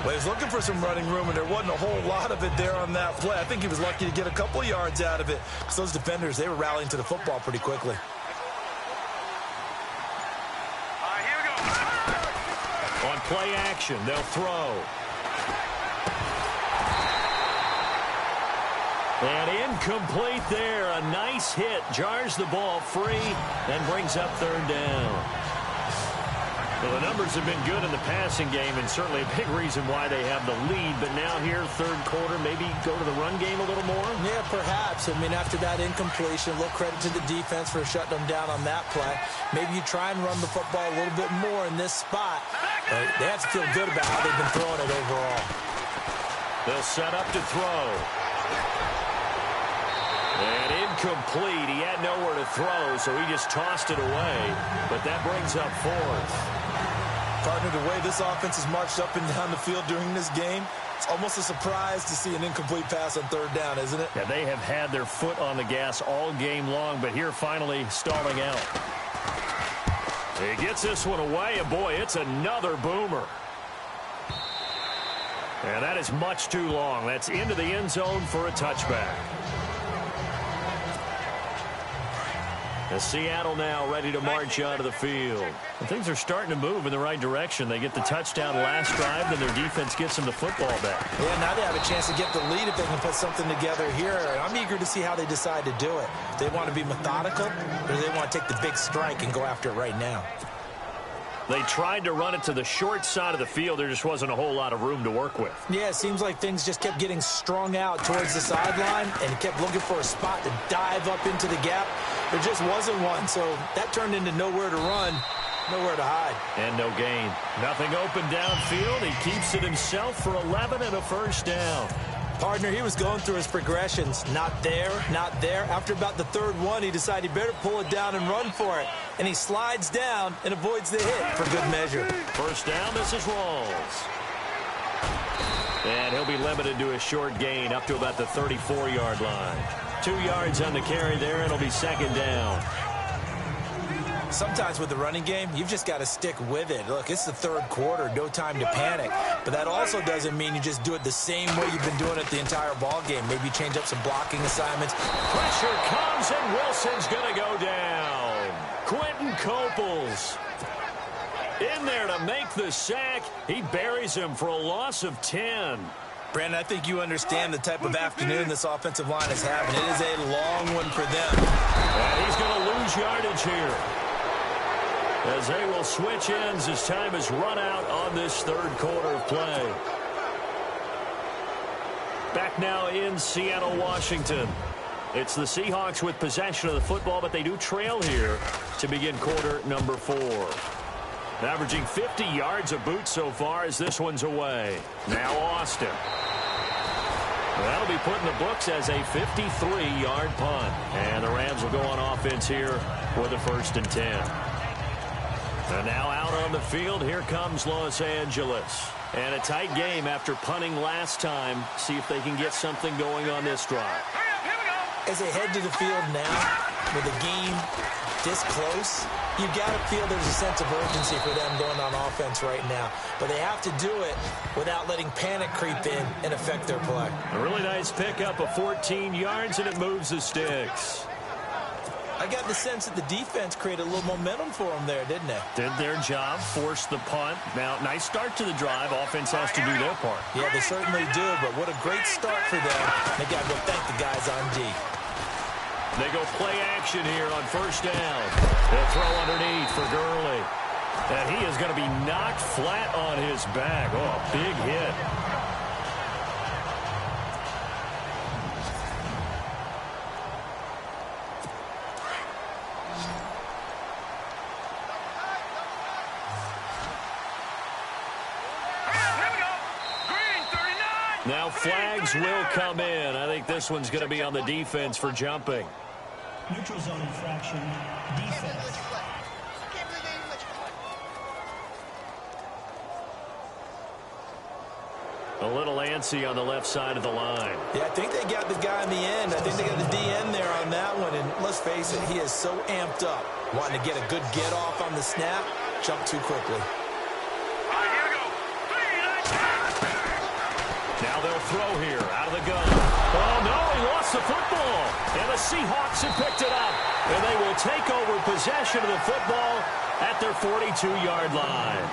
Well, he was looking for some running room, and there wasn't a whole lot of it there on that play. I think he was lucky to get a couple of yards out of it because those defenders, they were rallying to the football pretty quickly. On play action, they'll throw. And incomplete there. A nice hit. Jars the ball free and brings up 3rd down. Well, the numbers have been good in the passing game and certainly a big reason why they have the lead. But now here, 3rd quarter, maybe go to the run game a little more? Yeah, perhaps. I mean, after that incompletion, a little credit to the defense for shutting them down on that play. Maybe you try and run the football a little bit more in this spot. But they have to feel good about how they've been throwing it overall. They'll set up to throw. And incomplete. He had nowhere to throw, so he just tossed it away. But that brings up 4th. Partner, the way this offense has marched up and down the field during this game, it's almost a surprise to see an incomplete pass on 3rd down, isn't it? Yeah, they have had their foot on the gas all game long, but here finally stalling out. He gets this one away, and boy, it's another boomer. And that is much too long. That's into the end zone for a touchback. And Seattle now ready to march onto the field. And things are starting to move in the right direction. They get the touchdown last drive, then their defense gets them the football back. Yeah, now they have a chance to get the lead if they can put something together here. I'm eager to see how they decide to do it. Do they want to be methodical, or do they want to take the big strike and go after it right now? They tried to run it to the short side of the field. There just wasn't a whole lot of room to work with. Yeah, it seems like things just kept getting strung out towards the sideline, and he kept looking for a spot to dive up into the gap. There just wasn't one, so that turned into nowhere to run, nowhere to hide. And no gain. Nothing open downfield. He keeps it himself for 11 and a 1st down. Partner, he was going through his progressions. Not there, not there. After about the 3rd one, he decided he better pull it down and run for it. And he slides down and avoids the hit for good measure. 1st down, this is Rawls. And he'll be limited to a short gain up to about the 34-yard line. 2 yards on the carry there, and it'll be 2nd down. Sometimes with the running game, you've just got to stick with it. Look, it's the 3rd quarter, no time to panic. But that also doesn't mean you just do it the same way you've been doing it the entire ball game. Maybe change up some blocking assignments. Pressure comes, and Wilson's going to go down. Quentin Coples in there to make the sack. He buries him for a loss of 10. Brandon, I think you understand the type of afternoon this offensive line is having. It is a long one for them. And he's going to lose yardage here, as they will switch ends as time is run out on this 3rd quarter of play. Back now in Seattle, Washington. It's the Seahawks with possession of the football, but they do trail here to begin quarter number 4. Averaging 50 yards a boot so far as this one's away. Now Austin. That'll be put in the books as a 53-yard punt. And the Rams will go on offense here with a 1st and 10. And now out on the field, here comes Los Angeles. And a tight game after punting last time. See if they can get something going on this drive. As they head to the field now, with the game this close, you've got to feel there's a sense of urgency for them going on offense right now. But they have to do it without letting panic creep in and affect their play. A really nice pickup of 14 yards, and it moves the sticks. I got the sense that the defense created a little momentum for them there, didn't they? Did their job, forced the punt. Now, nice start to the drive. Offense has to do their part. Yeah, they certainly do, but what a great start for them. They got to go thank the guys on D. They go play action here on 1st down. They'll throw underneath for Gurley. And he is going to be knocked flat on his back. Oh, a big hit. Now flags will come in. I think this one's going to be on the defense for jumping. Neutral zone infraction, defense. A little antsy on the left side of the line. Yeah, I think they got the guy in the end. I think they got the DN there on that one. And let's face it, he is so amped up. Wanting to get a good get off on the snap, jump too quickly. Now they'll throw here out of the gun. Oh, no, he lost the football. And the Seahawks have picked it up. And they will take over possession of the football at their 42-yard line.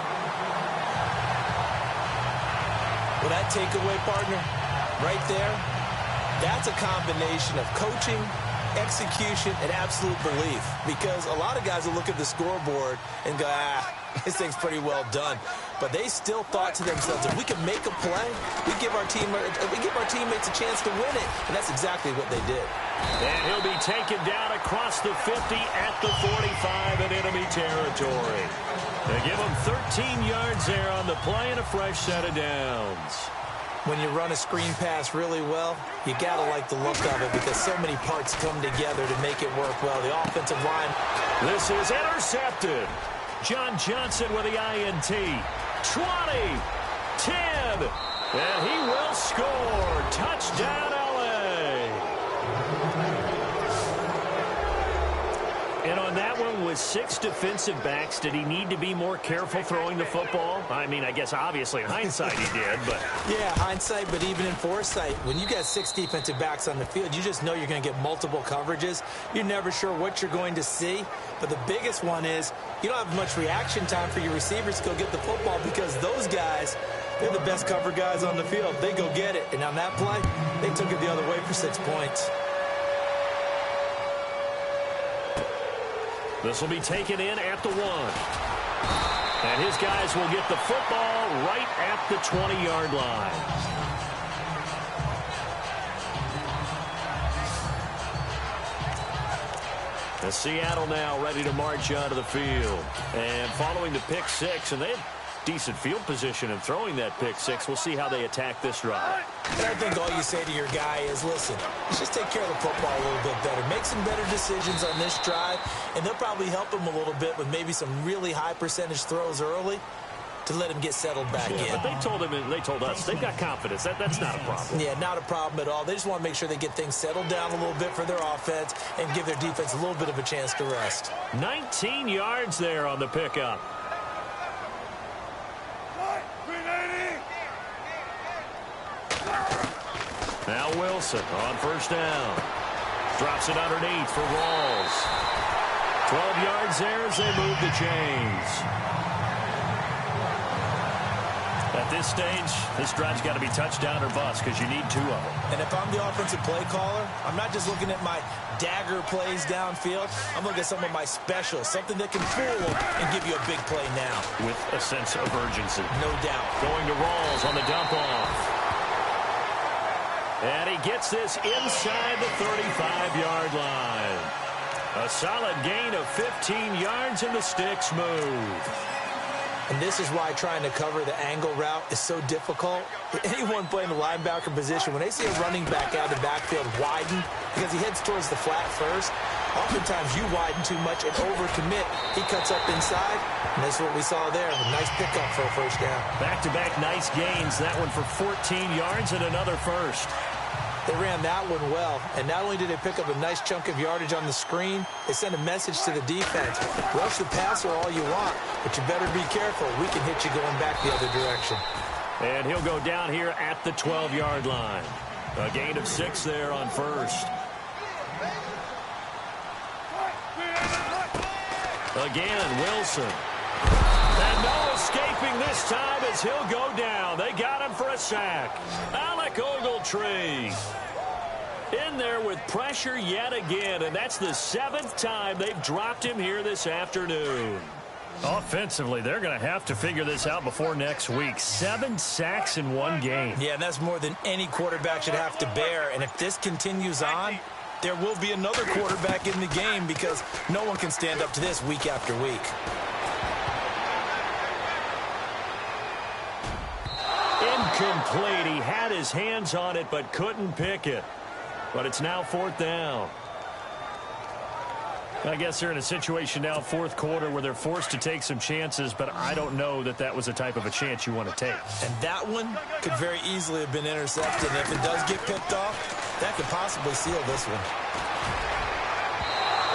Well, that takeaway, partner, right there, that's a combination of coaching, execution, and absolute belief. Because a lot of guys will look at the scoreboard and go, this thing's pretty well done. But they still thought to themselves, if we can make a play, we give our teammates a chance to win it. And that's exactly what they did. And he'll be taken down across the 50 at the 45 in enemy territory. They give him 13 yards there on the play and a fresh set of downs. When you run a screen pass really well, you got to like the look of it because so many parts come together to make it work well. The offensive line. This is intercepted. John Johnson with the INT. 20, 10, and he will score. Touchdown, L.A. And on that one, with 6 defensive backs, did he need to be more careful throwing the football? I mean, I guess obviously in hindsight he did, but... Yeah, hindsight, but even in foresight, when you got 6 defensive backs on the field, you just know you're going to get multiple coverages. You're never sure what you're going to see. But the biggest one is you don't have much reaction time for your receivers to go get the football because those guys, they're the best cover guys on the field. They go get it. And on that play, they took it the other way for 6 points. This will be taken in at the 1. And his guys will get the football right at the 20-yard line. The Seattle now ready to march onto the field. And following the pick 6, and they have decent field position in throwing that pick 6. We'll see how they attack this drive. And I think all you say to your guy is, listen, let's just take care of the football a little bit better. Make some better decisions on this drive, and they'll probably help him a little bit with maybe some really high percentage throws early to let him get settled back in. But they told us they've got confidence. That's not a problem. Yeah, not a problem at all. They just want to make sure they get things settled down a little bit for their offense and give their defense a little bit of a chance to rest. 19 yards there on the pickup. Now Wilson on 1st down. Drops it underneath for Rawls. 12 yards there as they move the chains. At this stage, this drive's got to be touchdown or bust because you need 2 of them. And if I'm the offensive play caller, I'm not just looking at my dagger plays downfield. I'm looking at some of my specials, something that can fool them and give you a big play now. With a sense of urgency. No doubt. Going to Rawls on the dump off. And he gets this inside the 35-yard line. A solid gain of 15 yards and the sticks move. And this is why trying to cover the angle route is so difficult. Anyone playing the linebacker position, when they see a running back out of the backfield widen because he heads towards the flat first, oftentimes you widen too much and overcommit. He cuts up inside, and that's what we saw there. A nice pickup for a first down. Back-to-back nice gains. That one for 14 yards and another first. They ran that one well, and not only did they pick up a nice chunk of yardage on the screen, they sent a message to the defense. Rush the passer all you want, but you better be careful. We can hit you going back the other direction. And he'll go down here at the 12-yard line. A gain of 6 there on first. Again, Wilson. And no escaping this time as he'll go down. They got him for a sack. Alec Ogletree in there with pressure yet again, and that's the 7th time they've dropped him here this afternoon. Offensively, they're going to have to figure this out before next week. 7 sacks in one game. Yeah, and that's more than any quarterback should have to bear. And if this continues on, there will be another quarterback in the game because no one can stand up to this week after week. Incomplete. He had his hands on it but couldn't pick it. But it's now 4th down. I guess they're in a situation now, 4th quarter, where they're forced to take some chances, but I don't know that that was the type of a chance you want to take. And that one could very easily have been intercepted. And if it does get picked off, that could possibly seal this one.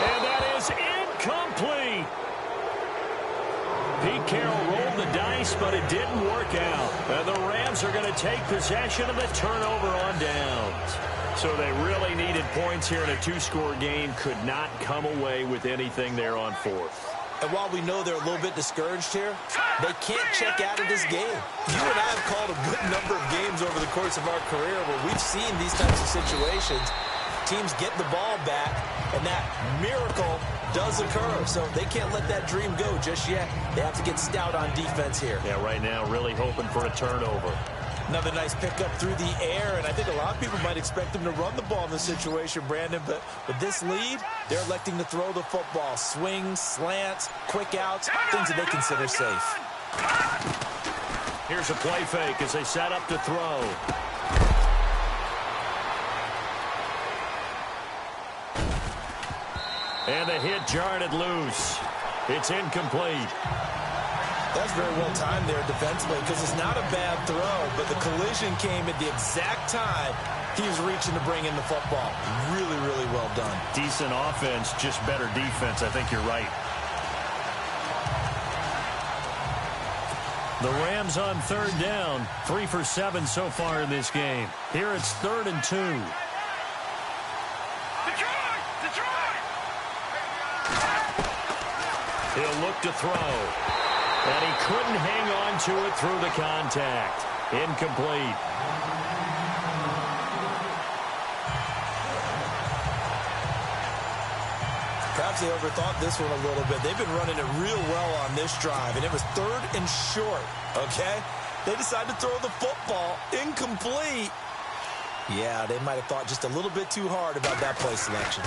And that is incomplete. Pete Carroll rolled the dice, but it didn't work out. And the Rams are going to take possession of the turnover on downs. So they really needed points here in a 2-score game. Could not come away with anything there on 4th. And while we know they're a little bit discouraged here, they can't check out of this game. You and I have called a good number of games over the course of our career where we've seen these types of situations. Teams get the ball back, and that miracle does occur. So they can't let that dream go just yet. They have to get stout on defense here. Yeah, right now really hoping for a turnover. Another nice pickup through the air, and I think a lot of people might expect them to run the ball in this situation, Brandon, but with this lead, they're electing to throw the football. Swings, slants, quick outs, things that they consider safe. Here's a play fake as they set up to throw. And the hit jarred it loose. It's incomplete. That's very well timed there defensively because it's not a bad throw, but the collision came at the exact time he was reaching to bring in the football. Really, really well done. Decent offense, just better defense. I think you're right. The Rams on 3rd down. 3 for 7 so far in this game. Here it's 3rd and 2. He'll look to throw. And he couldn't hang on to it through the contact. Incomplete. Perhaps they overthought this one a little bit. They've been running it real well on this drive, and it was 3rd and short, okay? They decided to throw the football incomplete. Yeah, they might have thought just a little bit too hard about that play selection.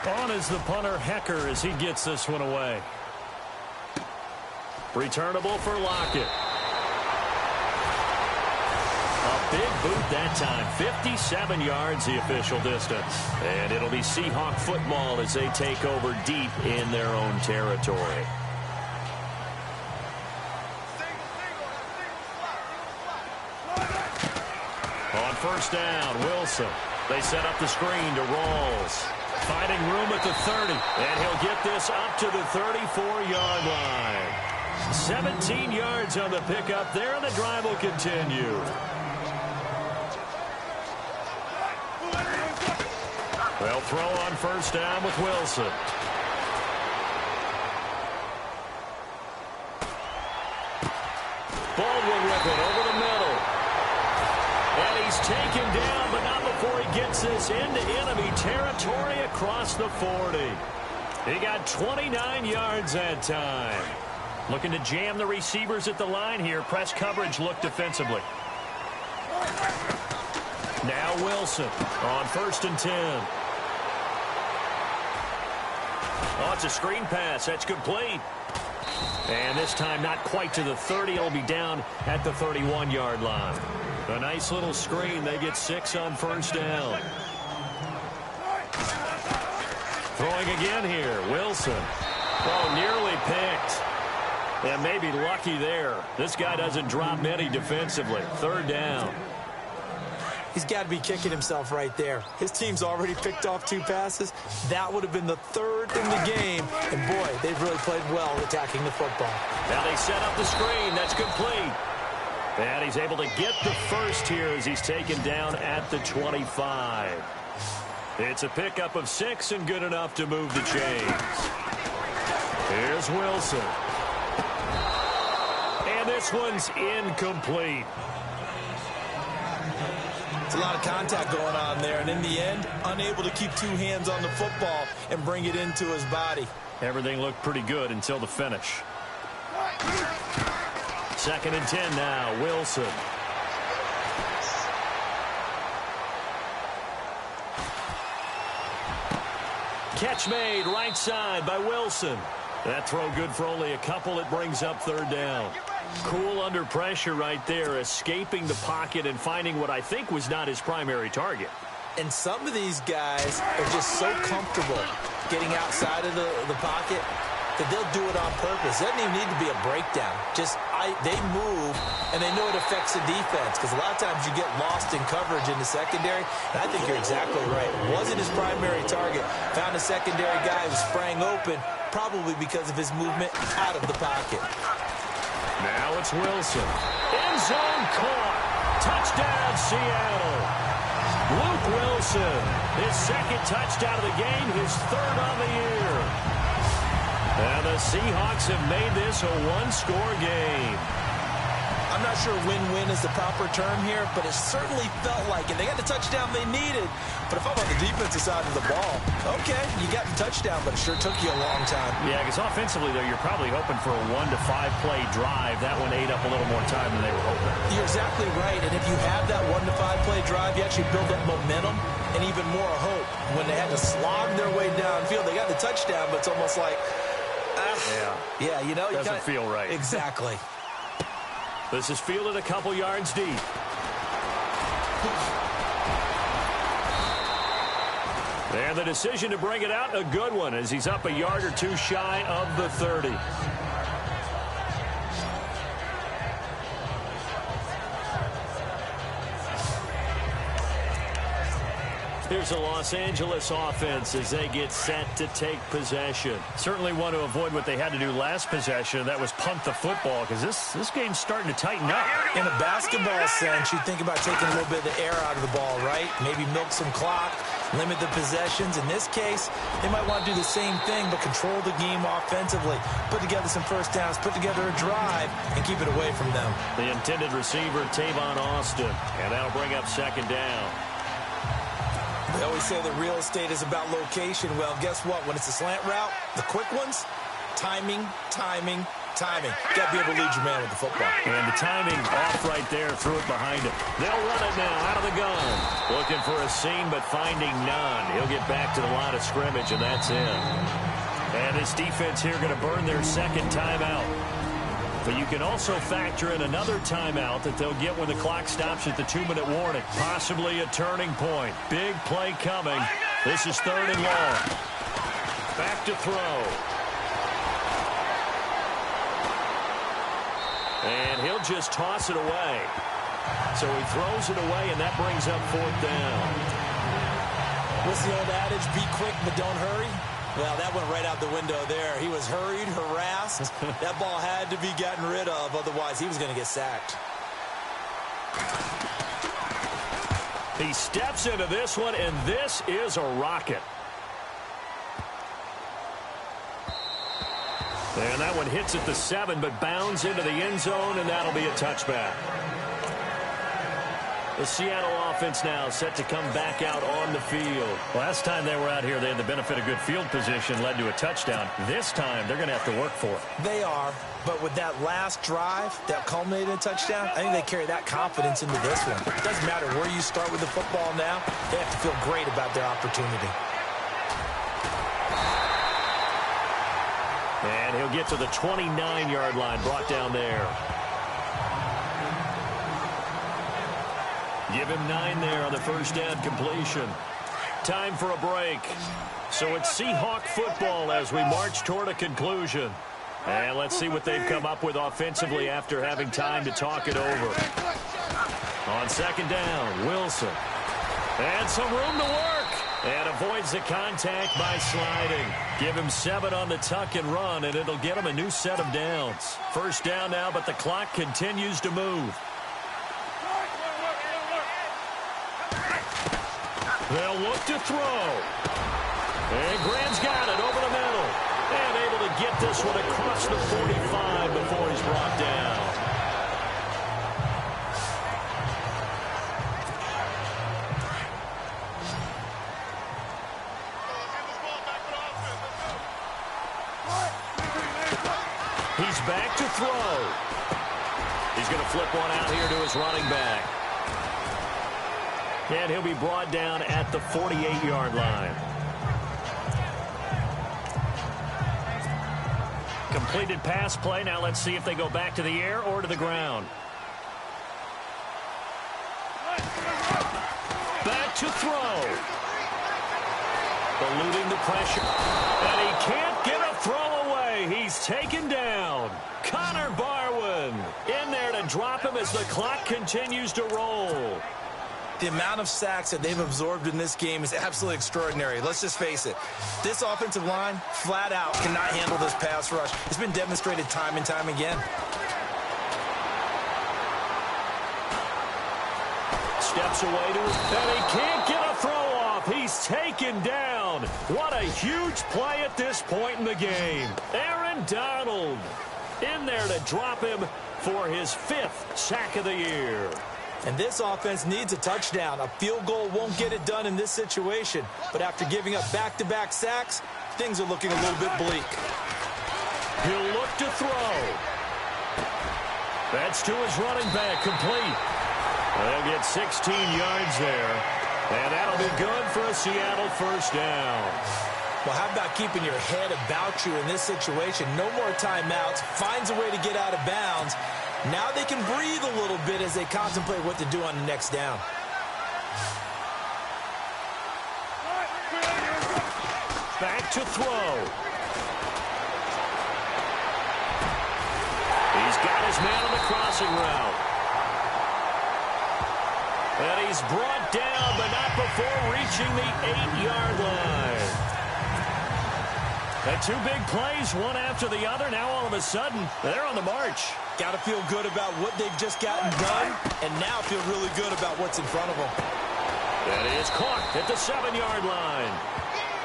On is the punter, Hecker, as he gets this one away. Returnable for Lockett. A big boot that time. 57 yards the official distance. And it'll be Seahawk football as they take over deep in their own territory. On 1st down, Wilson. They set up the screen to Rawls. Finding room at the 30. And he'll get this up to the 34-yard line. 17 yards on the pickup there, and the drive will continue. They'll throw on 1st down with Wilson. Baldwin with it over the middle. And he's taken down, but not before he gets this into enemy territory across the 40. He got 29 yards that time. Looking to jam the receivers at the line here. Press coverage look defensively. Now Wilson on 1st and 10. Oh, it's a screen pass. That's complete. And this time not quite to the 30. It'll be down at the 31-yard line. A nice little screen. They get 6 on first down. Throwing again here. Wilson. Oh, nearly picked. And maybe lucky there. This guy doesn't drop many defensively. Third down. He's got to be kicking himself right there. His team's already picked off 2 passes. That would have been the 3rd in the game. And, boy, they've really played well attacking the football. Now they set up the screen. That's complete. And he's able to get the first here as he's taken down at the 25. It's a pickup of 6 and good enough to move the chains. Here's Wilson. And this one's incomplete. It's a lot of contact going on there, and in the end, unable to keep 2 hands on the football and bring it into his body. Everything looked pretty good until the finish. 2nd and 10 now, Wilson. Catch made right side by Wilson. That throw good for only a couple. It brings up 3rd down. Cool under pressure right there, escaping the pocket and finding what I think was not his primary target. And some of these guys are just so comfortable getting outside of the pocket that they'll do it on purpose. It doesn't even need to be a breakdown. They move, and they know it affects the defense, because a lot of times you get lost in coverage in the secondary, and I think you're exactly right. It wasn't his primary target. Found a secondary guy who sprang open, probably because of his movement out of the pocket. Now it's Wilson. End zone caught. Touchdown, Seattle. Luke Wilson, his 2nd touchdown of the game, his 3rd on the year. And the Seahawks have made this a 1-score game. I'm not sure win-win is the proper term here, but it certainly felt like it. They got the touchdown they needed. But if I'm on the defensive side of the ball, okay, you got the touchdown, but it sure took you a long time. Yeah, because offensively, though, you're probably hoping for a 1 to 5 play drive. That one ate up a little more time than they were hoping. You're exactly right, and if you have that 1 to 5 play drive, you actually build up momentum and even more hope. When they had to slog their way downfield, they got the touchdown, but it's almost like, yeah, you know, doesn't feel right. Exactly. This is fielded a couple yards deep. And the decision to bring it out, a good one, as he's up a yard or 2 shy of the 30. Here's the Los Angeles offense as they get set to take possession. Certainly want to avoid what they had to do last possession. That was punt the football, because this game's starting to tighten up. In a basketball sense, you think about taking a little bit of the air out of the ball, right? Maybe milk some clock, limit the possessions. In this case, they might want to do the same thing, but control the game offensively. Put together some first downs, put together a drive, and keep it away from them. The intended receiver, Tavon Austin, and that'll bring up 2nd down. They always say that real estate is about location. Well, guess what? When it's a slant route, the quick ones, timing. Got to be able to lead your man with the football. And the timing off right there, threw it behind him. They'll run it now out of the gun. Looking for a seam, but finding none. He'll get back to the line of scrimmage, and that's it. And this defense here going to burn their 2nd timeout. But you can also factor in another timeout that they'll get when the clock stops at the 2-minute warning. Possibly a turning point. Big play coming. This is 3rd and long. Back to throw. And he'll just toss it away. So he throws it away, and that brings up 4th down. What's the old adage? Be quick, but don't hurry. Well, that went right out the window there. He was hurried, harassed. That ball had to be gotten rid of, otherwise he was going to get sacked. He steps into this one, and this is a rocket. And that one hits at the 7, but bounds into the end zone, and that'll be a touchback. The Seattle offense now set to come back out on the field. Last time they were out here, they had the benefit of good field position, led to a touchdown. This time, they're going to have to work for it. They are, but with that last drive that culminated in a touchdown, I think they carry that confidence into this one. It doesn't matter where you start with the football now. They have to feel great about their opportunity. And he'll get to the 29-yard line, brought down there. Give him 9 there on the first down completion. Time for a break. So it's Seahawk football as we march toward a conclusion. And let's see what they've come up with offensively after having time to talk it over. On second down, Wilson. And some room to work. And avoids the contact by sliding. Give him 7 on the tuck and run, and it'll get him a new set of downs. First down now, but the clock continues to move. They'll look to throw. And Graham's got it over the middle. And able to get this one across the 45 before he's brought down. He's back to throw. He's going to flip one out here to his running back. And he'll be brought down at the 48-yard line. Completed pass play. Now let's see if they go back to the air or to the ground. Back to throw. Eluding the pressure. And he can't get a throw away. He's taken down. Connor Barwin in there to drop him as the clock continues to roll. The amount of sacks that they've absorbed in this game is absolutely extraordinary. Let's just face it. This offensive line, flat out, cannot handle this pass rush. It's been demonstrated time and time again. Steps away to his, and he can't get a throw off. He's taken down. What a huge play at this point in the game. Aaron Donald in there to drop him for his 5th sack of the year. And this offense needs a touchdown. A field goal won't get it done in this situation. But after giving up back-to-back sacks, things are looking a little bit bleak. He'll look to throw. That's to his running back, complete. They'll get 16 yards there. And that'll be good for a Seattle first down. Well, how about keeping your head about you in this situation? No more timeouts. Finds a way to get out of bounds. Now they can breathe a little bit as they contemplate what to do on the next down. Back to throw. He's got his man on the crossing route. And he's brought down, but not before reaching the 8-yard line. And 2 big plays, one after the other. Now all of a sudden, they're on the march. Got to feel good about what they've just gotten done, and now feel really good about what's in front of them. That is caught at the 7-yard line.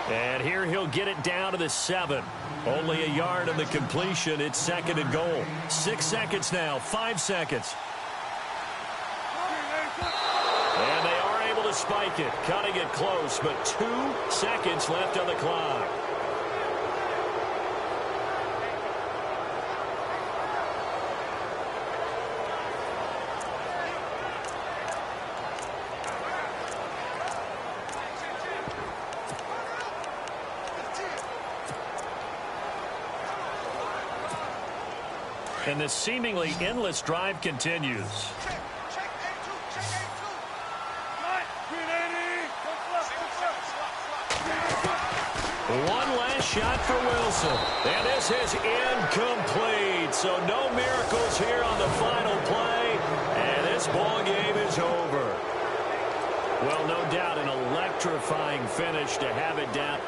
And here he'll get it down to the 7. Only a yard on the completion. It's second and goal. 6 seconds now, 5 seconds. And they are able to spike it, cutting it close, but 2 seconds left on the clock. And this seemingly endless drive continues. One last shot for Wilson. And this is incomplete. So no miracles here on the final play. And this ball game is over. Well, no doubt an electrifying finish to have it down.